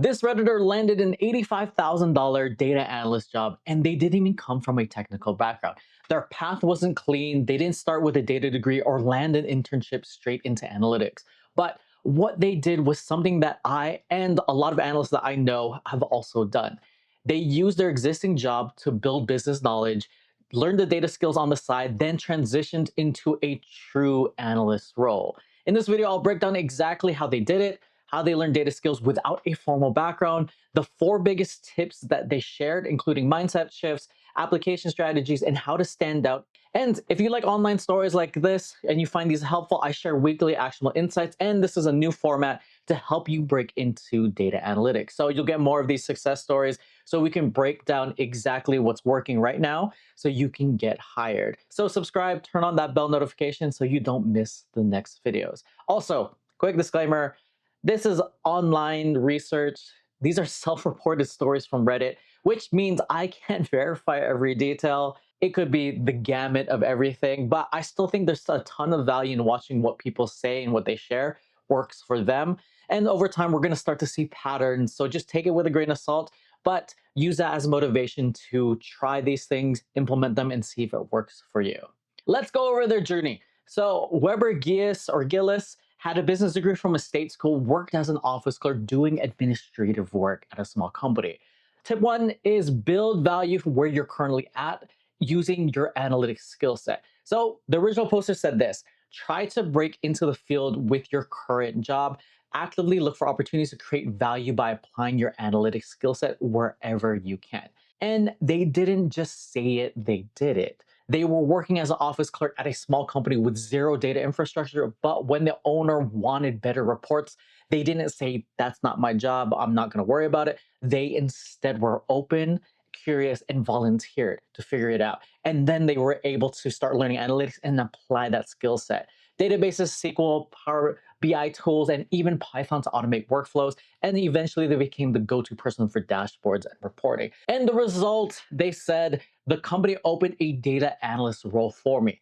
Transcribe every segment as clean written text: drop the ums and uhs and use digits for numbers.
This Redditor landed an $85,000 data analyst job, and they didn't even come from a technical background. Their path wasn't clean, they didn't start with a data degree or land an internship straight into analytics. But what they did was something that I and a lot of analysts that I know have also done. They used their existing job to build business knowledge, learned the data skills on the side, then transitioned into a true analyst role. In this video, I'll break down exactly how they did it, how they learned data skills without a formal background, the 4 biggest tips that they shared, including mindset shifts, application strategies, and how to stand out. And if you like online stories like this and you find these helpful, I share weekly actionable insights, and this is a new format to help you break into data analytics. So you'll get more of these success stories so we can break down exactly what's working right now so you can get hired. So subscribe, turn on that bell notification so you don't miss the next videos. Also, quick disclaimer, this is online research. These are self-reported stories from Reddit, which means I can't verify every detail. It could be the gamut of everything, but I still think there's a ton of value in watching what people say and what they share works for them. And over time, we're going to start to see patterns. So just take it with a grain of salt, but use that as motivation to try these things, implement them, and see if it works for you. Let's go over their journey. So Weber Gillis had a business degree from a state school, worked as an office clerk doing administrative work at a small company. Tip 1 is build value from where you're currently at using your analytics skill set. So the original poster said this: try to break into the field with your current job. Actively look for opportunities to create value by applying your analytics skill set wherever you can. And they didn't just say it, they did it. They were working as an office clerk at a small company with zero data infrastructure, but when the owner wanted better reports, they didn't say, that's not my job, I'm not going to worry about it. They instead were open, curious, and volunteered to figure it out. And then they were able to start learning analytics and apply that skill set. Databases, SQL, Power BI tools, and even Python to automate workflows. And eventually they became the go-to person for dashboards and reporting. And the result, they said, the company opened a data analyst role for me.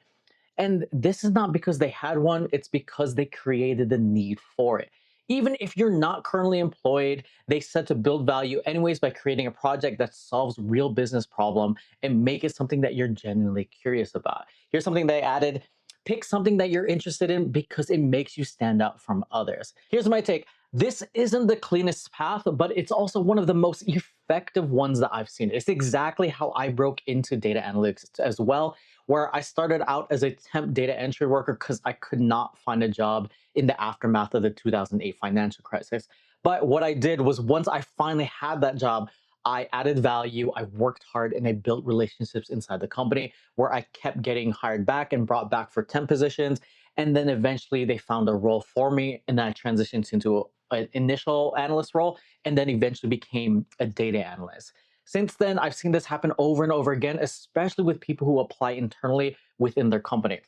And this is not because they had one, it's because they created the need for it. Even if you're not currently employed, they said to build value anyways by creating a project that solves real business problem and make it something that you're genuinely curious about. Here's something they added: pick something that you're interested in because it makes you stand out from others. Here's my take. This isn't the cleanest path, but it's also one of the most effective ones that I've seen. It's exactly how I broke into data analytics as well, where I started out as a temp data entry worker because I could not find a job in the aftermath of the 2008 financial crisis. But what I did was, once I finally had that job, I added value, I worked hard, and I built relationships inside the company where I kept getting hired back and brought back for temp positions. And then eventually they found a role for me, and then I transitioned into an initial analyst role and then eventually became a data analyst. Since then, I've seen this happen over and over again, especially with people who apply internally within their company.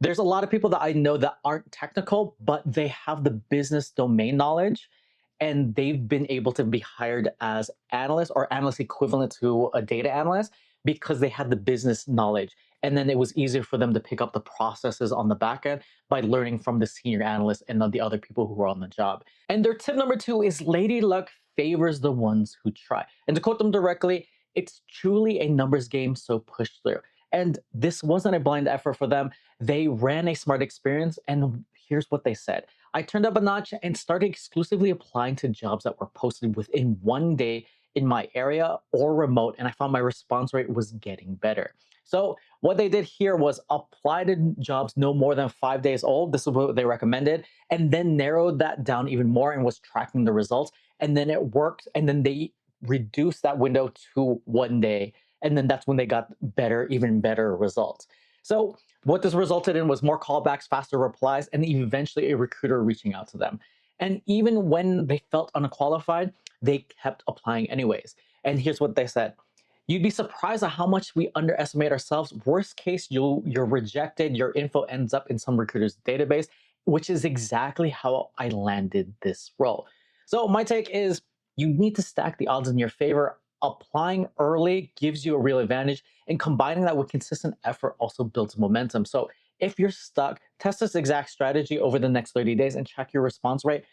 There's a lot of people that I know that aren't technical, but they have the business domain knowledge, and they've been able to be hired as analysts or analyst equivalent to a data analyst because they had the business knowledge. And then it was easier for them to pick up the processes on the back end by learning from the senior analysts and the other people who were on the job. And their tip number 2 is lady luck favors the ones who try. And to quote them directly, it's truly a numbers game, so push through. And this wasn't a blind effort for them. They ran a smart experience, and here's what they said: I turned up a notch and started exclusively applying to jobs that were posted within 1 day in my area or remote, and I found my response rate was getting better. So what they did here was apply to jobs no more than 5 days old. This is what they recommended, and then narrowed that down even more and was tracking the results. And then it worked, and then they reduced that window to 1 day. And then that's when they got better, even better results. So what this resulted in was more callbacks, faster replies, and eventually a recruiter reaching out to them. And even when they felt unqualified, they kept applying anyways. And here's what they said: you'd be surprised at how much we underestimate ourselves. Worst case, you're rejected, your info ends up in some recruiter's database, which is exactly how I landed this role. So my take is, you need to stack the odds in your favor. Applying early gives you a real advantage, and combining that with consistent effort also builds momentum. So if you're stuck, test this exact strategy over the next 30 days and check your response rate.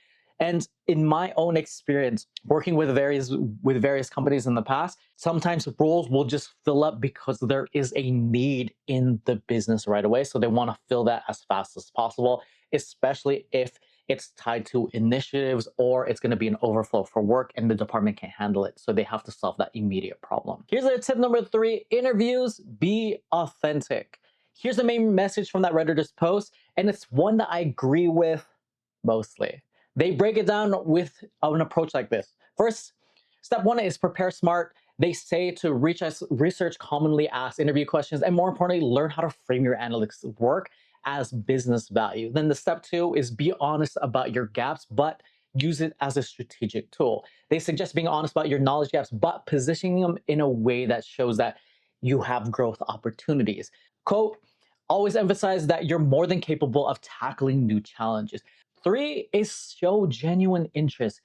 And in my own experience, working with various companies in the past, sometimes roles will just fill up because there is a need in the business right away. So they want to fill that as fast as possible, especially if it's tied to initiatives or it's going to be an overflow for work and the department can't handle it. So they have to solve that immediate problem. Here's a tip number 3: interviews, be authentic. Here's the main message from that Redditor's post, and it's one that I agree with mostly. They break it down with an approach like this. First, step 1 is prepare smart. They say to research commonly asked interview questions, and more importantly, learn how to frame your analytics work as business value. Then the step 2 is be honest about your gaps, but use it as a strategic tool. They suggest being honest about your knowledge gaps, but positioning them in a way that shows that you have growth opportunities. Quote, always emphasize that you're more than capable of tackling new challenges. 3 is show genuine interest.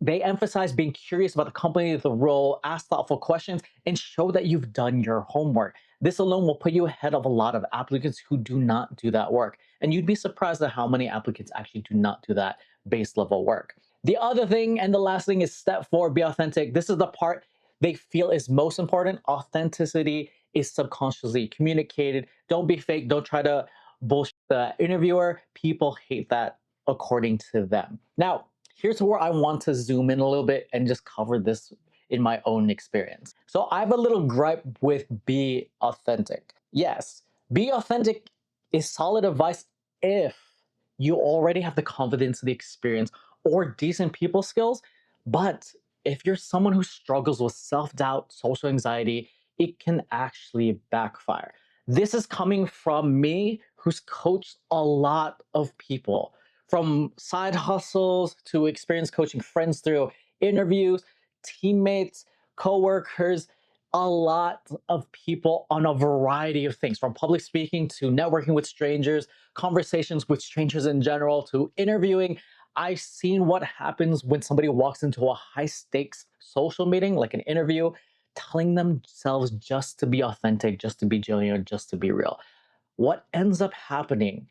They emphasize being curious about the company, the role, ask thoughtful questions, and show that you've done your homework. This alone will put you ahead of a lot of applicants who do not do that work. And you'd be surprised at how many applicants actually do not do that base level work. The other thing and the last thing is step 4, be authentic. This is the part they feel is most important. Authenticity is subconsciously communicated. Don't be fake. Don't try to bullshit the interviewer. People hate that according to them. Now, here's where I want to zoom in a little bit and just cover this in my own experience. So I have a little gripe with be authentic. Yes, be authentic is solid advice if you already have the confidence, the experience, or decent people skills. But if you're someone who struggles with self doubt, social anxiety, it can actually backfire. This is coming from me, who's coached a lot of people, from side hustles to experience coaching friends through interviews, teammates, coworkers, a lot of people on a variety of things, from public speaking to networking with strangers, conversations with strangers in general, to interviewing. I've seen what happens when somebody walks into a high stakes social meeting, like an interview, telling themselves just to be authentic, just to be genuine, just to be real. What ends up happening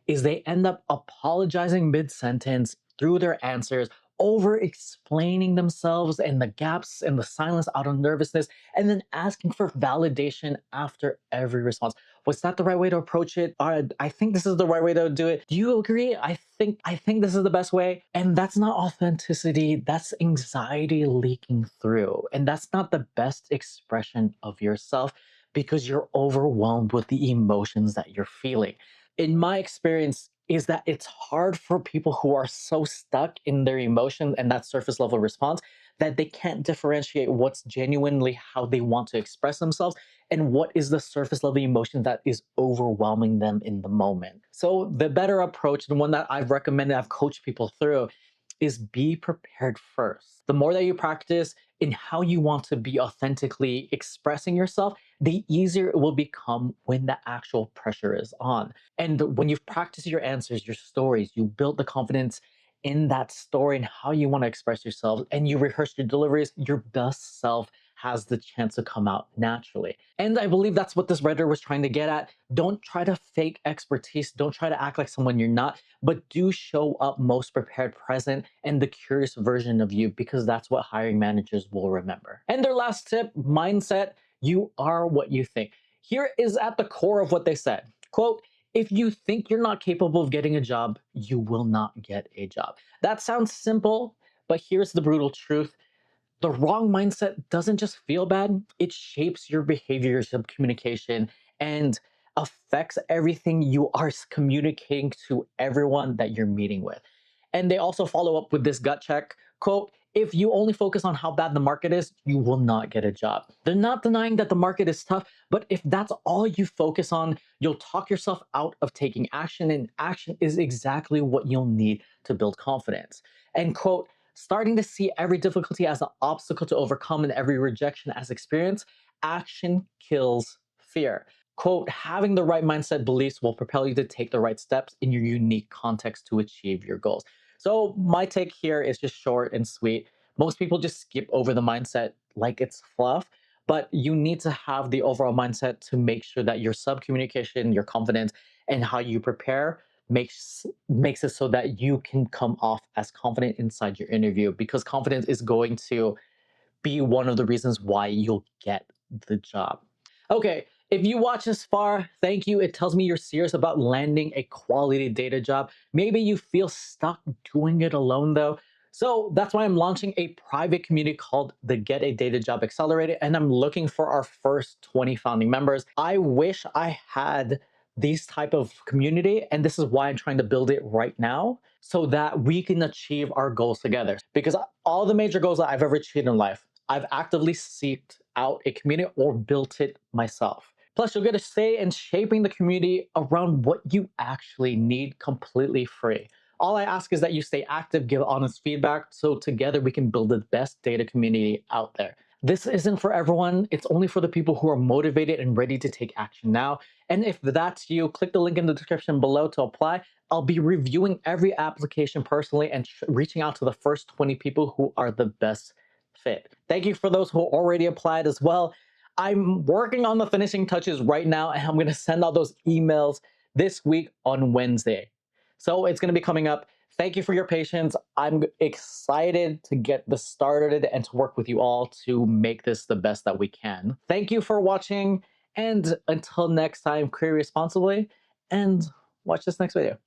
is they end up apologizing mid sentence through their answers, over explaining themselves and the gaps and the silence out of nervousness, and then asking for validation after every response. Was that the right way to approach it? I think this is the right way to do it. Do you agree? I think this is the best way. And that's not authenticity. That's anxiety leaking through. And that's not the best expression of yourself because you're overwhelmed with the emotions that you're feeling. In my experience, is that it's hard for people who are so stuck in their emotion and that surface level response that they can't differentiate what's genuinely how they want to express themselves and what is the surface level emotion that is overwhelming them in the moment. So the better approach, the one that I've recommended, I've coached people through, is be prepared first. The more that you practice in how you want to be authentically expressing yourself, the easier it will become when the actual pressure is on. And when you've practiced your answers, your stories, you build the confidence in that story and how you want to express yourself, and you rehearse your deliveries, your best self has the chance to come out naturally. And I believe that's what this writer was trying to get at. Don't try to fake expertise. Don't try to act like someone you're not, but do show up most prepared, present, and the curious version of you because that's what hiring managers will remember. And their last tip, mindset: you are what you think. Here is at the core of what they said. Quote, if you think you're not capable of getting a job, you will not get a job. That sounds simple, but here's the brutal truth. The wrong mindset doesn't just feel bad, it shapes your behavior, your communication, and affects everything you are communicating to everyone that you're meeting with. And they also follow up with this gut check quote, if you only focus on how bad the market is, you will not get a job. They're not denying that the market is tough, but if that's all you focus on, you'll talk yourself out of taking action, and action is exactly what you'll need to build confidence. And quote, starting to see every difficulty as an obstacle to overcome and every rejection as experience, action kills fear. Quote, having the right mindset beliefs will propel you to take the right steps in your unique context to achieve your goals. So, my take here is just short and sweet. Most people just skip over the mindset like it's fluff, but you need to have the overall mindset to make sure that your sub communication, your confidence, and how you prepare makes it so that you can come off as confident inside your interview, because confidence is going to be one of the reasons why you'll get the job. Okay, if you watch this far, thank you. It tells me you're serious about landing a quality data job. Maybe you feel stuck doing it alone though. So that's why I'm launching a private community called the Get a Data Job Accelerator, and I'm looking for our first 20 founding members. I wish I had these type of community, and this is why I'm trying to build it right now so that we can achieve our goals together. Because all the major goals that I've ever achieved in life, I've actively seeked out a community or built it myself. Plus, you'll get a say in shaping the community around what you actually need completely free. All I ask is that you stay active, give honest feedback, so together we can build the best data community out there. This isn't for everyone, it's only for the people who are motivated and ready to take action now. And if that's you, click the link in the description below to apply. I'll be reviewing every application personally and reaching out to the first 20 people who are the best fit. Thank you for those who already applied as well. I'm working on the finishing touches right now, and I'm going to send out those emails this week on Wednesday. So it's going to be coming up. Thank you for your patience. I'm excited to get this started and to work with you all to make this the best that we can. Thank you for watching, and until next time, career responsibly, and watch this next video.